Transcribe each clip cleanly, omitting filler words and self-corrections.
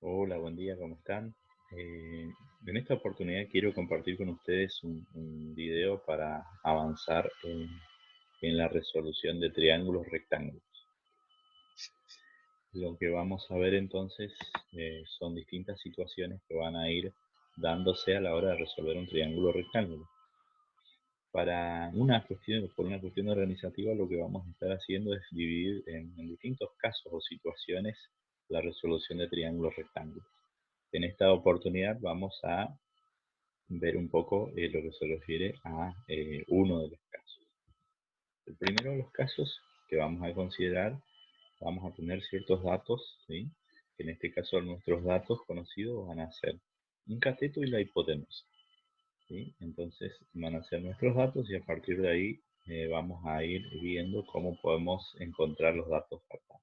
Hola, buen día, ¿cómo están? En esta oportunidad quiero compartir con ustedes un video para avanzar en la resolución de triángulos rectángulos. Lo que vamos a ver entonces son distintas situaciones que van a ir dándose a la hora de resolver un triángulo rectángulo. Por una cuestión organizativa, lo que vamos a estar haciendo es dividir en distintos casos o situaciones la resolución de triángulos rectángulos. En esta oportunidad vamos a ver un poco lo que se refiere a uno de los casos. El primero de los casos que vamos a considerar, vamos a tener ciertos datos, ¿sí? Que en este caso nuestros datos conocidos van a ser un cateto y la hipotenusa, ¿sí? Entonces van a ser nuestros datos y a partir de ahí vamos a ir viendo cómo podemos encontrar los datos acá.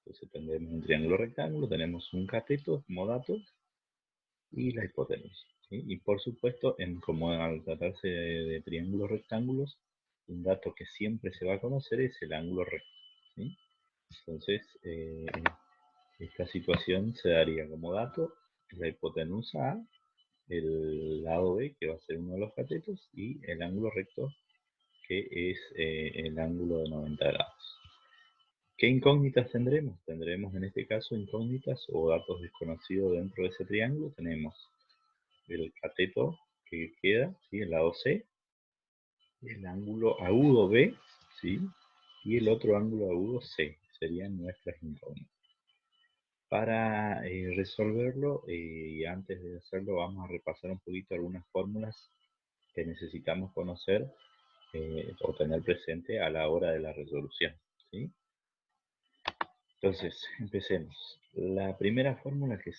Entonces tendremos un triángulo rectángulo, tenemos un cateto como dato y la hipotenusa, ¿sí? Y por supuesto, como al tratarse de triángulos rectángulos, un dato que siempre se va a conocer es el ángulo recto, ¿sí? Entonces, esta situación se daría como dato la hipotenusa A, el lado B, que va a ser uno de los catetos, y el ángulo recto, que es el ángulo de 90 grados. ¿Qué incógnitas tendremos? Tendremos en este caso incógnitas o datos desconocidos dentro de ese triángulo. Tenemos el cateto que queda, ¿sí? El lado C, el ángulo agudo B, ¿sí? Y el otro ángulo agudo C, serían nuestras incógnitas. Para resolverlo, y antes de hacerlo, vamos a repasar un poquito algunas fórmulas que necesitamos conocer o tener presente a la hora de la resolución, ¿sí? Entonces, empecemos. La primera fórmula que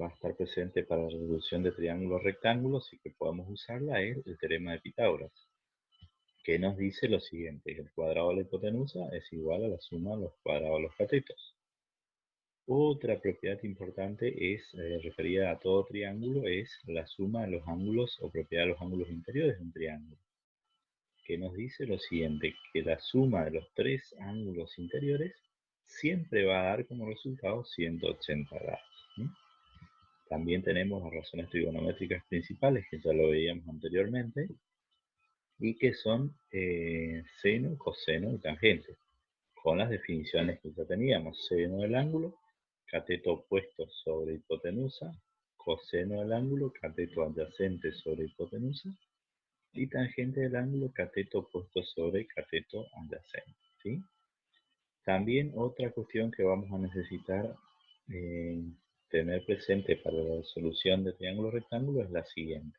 va a estar presente para la resolución de triángulos rectángulos y que podemos usarla es el teorema de Pitágoras, que nos dice lo siguiente: el cuadrado de la hipotenusa es igual a la suma de los cuadrados de los catetos. Otra propiedad importante es referida a todo triángulo, es la suma de los ángulos o propiedad de los ángulos interiores de un triángulo, que nos dice lo siguiente, que la suma de los tres ángulos interiores siempre va a dar como resultado 180 grados, ¿sí? También tenemos las razones trigonométricas principales, que ya lo veíamos anteriormente, y que son seno, coseno y tangente, con las definiciones que ya teníamos: seno del ángulo, cateto opuesto sobre hipotenusa, coseno del ángulo, cateto adyacente sobre hipotenusa, y tangente del ángulo, cateto opuesto sobre cateto adyacente, ¿sí? También otra cuestión que vamos a necesitar eh, tener presente para la solución de triángulo rectángulo es la siguiente.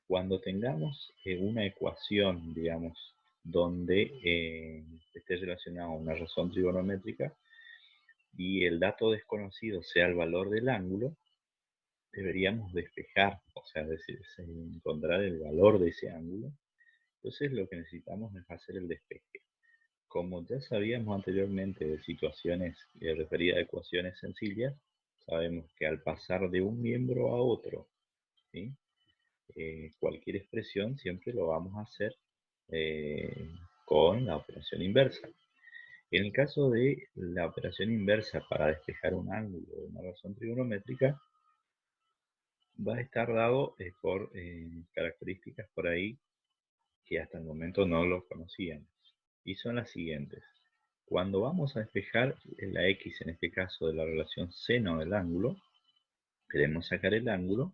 Cuando tengamos una ecuación, digamos, donde esté relacionada a una razón trigonométrica y el dato desconocido sea el valor del ángulo, deberíamos despejar, o sea, encontrar el valor de ese ángulo. Entonces lo que necesitamos es hacer el despeje. Como ya sabíamos anteriormente de situaciones referidas a ecuaciones sencillas, sabemos que al pasar de un miembro a otro, ¿sí? Cualquier expresión siempre lo vamos a hacer eh, con la operación inversa. En el caso de la operación inversa para despejar un ángulo de una razón trigonométrica, va a estar dado por características por ahí que hasta el momento no lo conocíamos. Y son las siguientes. Cuando vamos a despejar la x, en este caso de la relación seno del ángulo, queremos sacar el ángulo.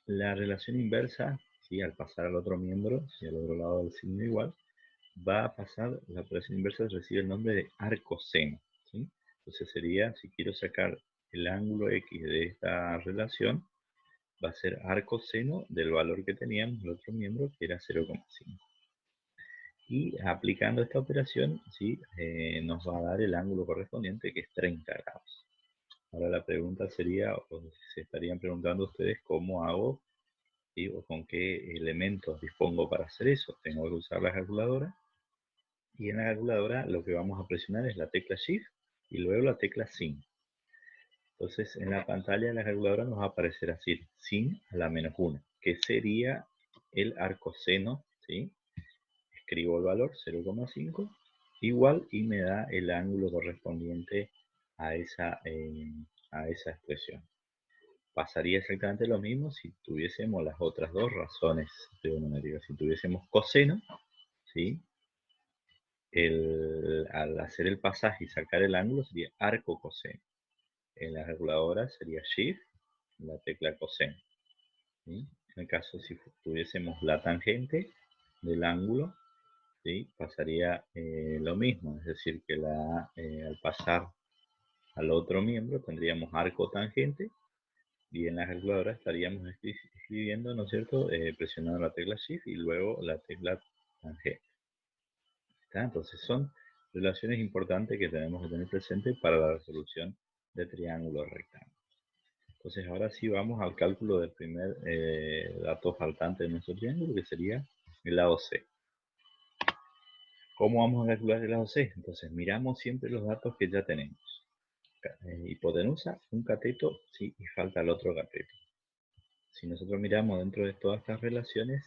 La relación inversa, ¿sí? Al pasar al otro miembro, si al otro lado del signo igual, va a pasar, la operación inversa recibe el nombre de arcoseno, ¿sí? Entonces sería, si quiero sacar el ángulo x de esta relación, va a ser arcoseno del valor que teníamos en el otro miembro, que era 0,5. Y aplicando esta operación, ¿sí? Nos va a dar el ángulo correspondiente, que es 30 grados. Ahora la pregunta sería, o se estarían preguntando ustedes, ¿cómo hago, ¿sí? O con qué elementos dispongo para hacer eso? Tengo que usar la calculadora, y en la calculadora lo que vamos a presionar es la tecla Shift y luego la tecla Sin. Entonces en la pantalla de la calculadora nos va a aparecer así: sin a la menos 1, que sería el arcoseno, ¿sí? Escribo el valor 0,5 igual y me da el ángulo correspondiente a esa expresión. Pasaría exactamente lo mismo si tuviésemos las otras dos razones trigonométricas. Si tuviésemos coseno, ¿sí? Al hacer el pasaje y sacar el ángulo sería arco coseno. En la calculadora sería Shift, la tecla coseno. ¿Sí? En el caso si tuviésemos la tangente del ángulo, ¿sí? Pasaría lo mismo, es decir, que al pasar al otro miembro tendríamos arco tangente y en la calculadora estaríamos escribiendo, ¿no es cierto?, presionando la tecla Shift y luego la tecla tangente. ¿Está? Entonces son relaciones importantes que tenemos que tener presente para la resolución de triángulos rectángulos. Entonces ahora sí vamos al cálculo del primer dato faltante de nuestro triángulo, que sería el lado C. ¿Cómo vamos a calcular el lado C? Entonces miramos siempre los datos que ya tenemos. Hipotenusa, un cateto, sí, y falta el otro cateto. Si nosotros miramos dentro de todas estas relaciones,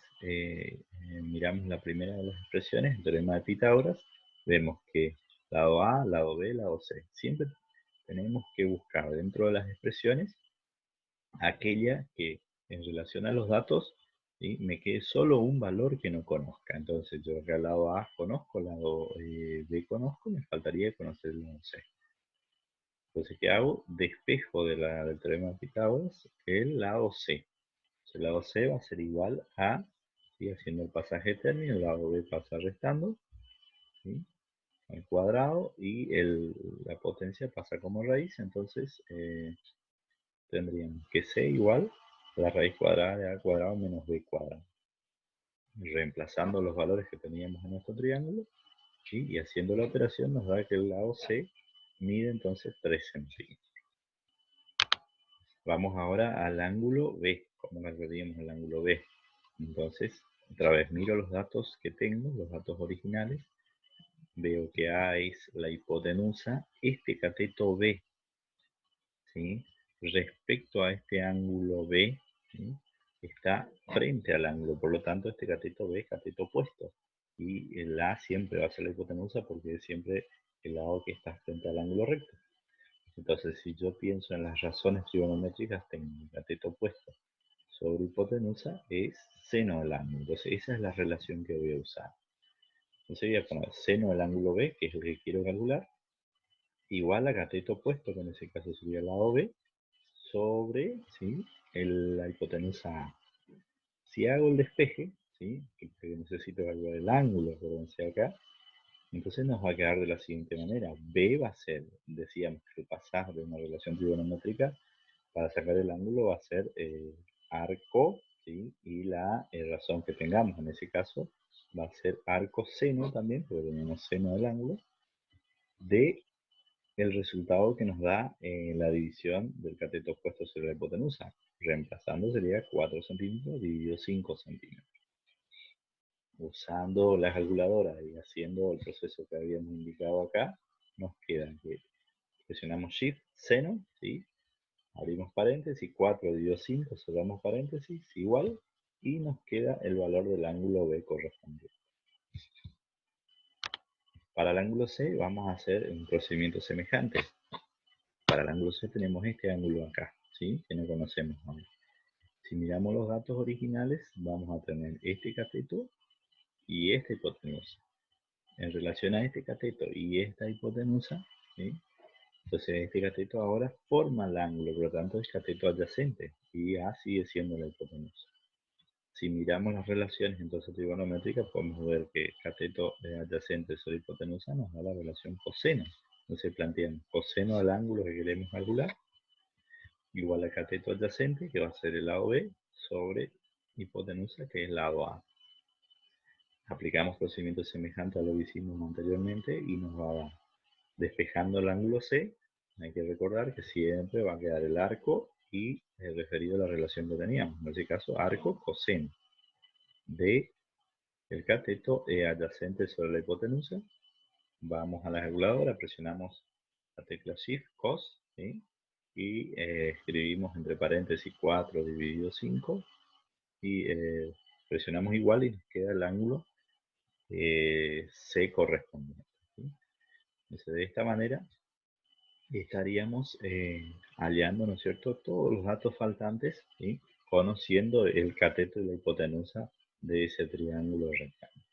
miramos la primera de las expresiones, el teorema de Pitágoras, vemos que lado A, lado B, lado C. Siempre tenemos que buscar dentro de las expresiones aquella que en relación a los datos, ¿sí?, me quede solo un valor que no conozca. Entonces yo acá al lado A conozco, al lado B conozco, me faltaría conocer el lado C. Entonces, ¿qué hago? Despejo del teorema de Pitágoras el lado C. El lado C va a ser igual a, ¿sí?, haciendo el pasaje de término, el lado B pasa restando, ¿sí?, al cuadrado, y la potencia pasa como raíz. Entonces tendríamos que C igual a la raíz cuadrada de A cuadrado menos B cuadrado. Reemplazando los valores que teníamos en nuestro triángulo, ¿sí?, y haciendo la operación nos da que el lado C mide entonces 3 centímetros. Vamos ahora al ángulo B. ¿Cómo calcularíamos el ángulo B? Entonces, otra vez miro los datos que tengo, los datos originales. Veo que A es la hipotenusa. Este cateto B, ¿sí?, respecto a este ángulo B, ¿sí?, está frente al ángulo. Por lo tanto, este cateto B es cateto opuesto. Y el A siempre va a ser la hipotenusa porque es siempre el lado que está frente al ángulo recto. Entonces, si yo pienso en las razones trigonométricas, tengo el cateto opuesto sobre hipotenusa es seno del ángulo. Entonces, esa es la relación que voy a usar. Entonces, voy a poner seno del ángulo B, que es lo que quiero calcular, igual a cateto opuesto, que en ese caso sería el lado B, sobre, ¿sí?, la hipotenusa A. Si hago el despeje, ¿sí?, que necesito calcular el ángulo, acuérdense acá, entonces nos va a quedar de la siguiente manera. B va a ser, decíamos que el pasaje de una relación trigonométrica para sacar el ángulo va a ser arco, ¿sí?, y la razón que tengamos en ese caso va a ser arco seno también, porque tenemos seno del ángulo, de el resultado que nos da la división del cateto opuesto sobre la hipotenusa. Reemplazando sería 4 centímetros dividido 5 centímetros. Usando la calculadora y haciendo el proceso que habíamos indicado acá, nos queda que presionamos Shift, seno, ¿sí?, abrimos paréntesis, 4 dividido 5, cerramos paréntesis, igual, y nos queda el valor del ángulo B correspondiente. Para el ángulo C vamos a hacer un procedimiento semejante. Para el ángulo C tenemos este ángulo acá, ¿sí?, que no conocemos ahora. Si miramos los datos originales, vamos a tener este cateto y esta hipotenusa. En relación a este cateto y esta hipotenusa, ¿sí?, entonces este cateto ahora forma el ángulo, por lo tanto es cateto adyacente y A sigue siendo la hipotenusa. Si miramos las relaciones entonces trigonométricas, podemos ver que cateto adyacente sobre hipotenusa nos da la relación coseno. Entonces planteamos coseno del ángulo que queremos calcular igual a cateto adyacente, que va a ser el lado B, sobre hipotenusa, que es el lado A. Aplicamos procedimientos semejantes a lo que hicimos anteriormente y nos va a dar, despejando el ángulo C, hay que recordar que siempre va a quedar el arco y el referido a la relación que teníamos, en este caso arco coseno de el cateto adyacente sobre la hipotenusa. Vamos a la calculadora, presionamos la tecla Shift, cos, ¿sí?, y escribimos entre paréntesis 4 dividido 5 y presionamos igual y nos queda el ángulo C correspondiente, ¿sí? Entonces, de esta manera y estaríamos hallando, ¿no es cierto?, todos los datos faltantes y conociendo el cateto y la hipotenusa de ese triángulo rectángulo.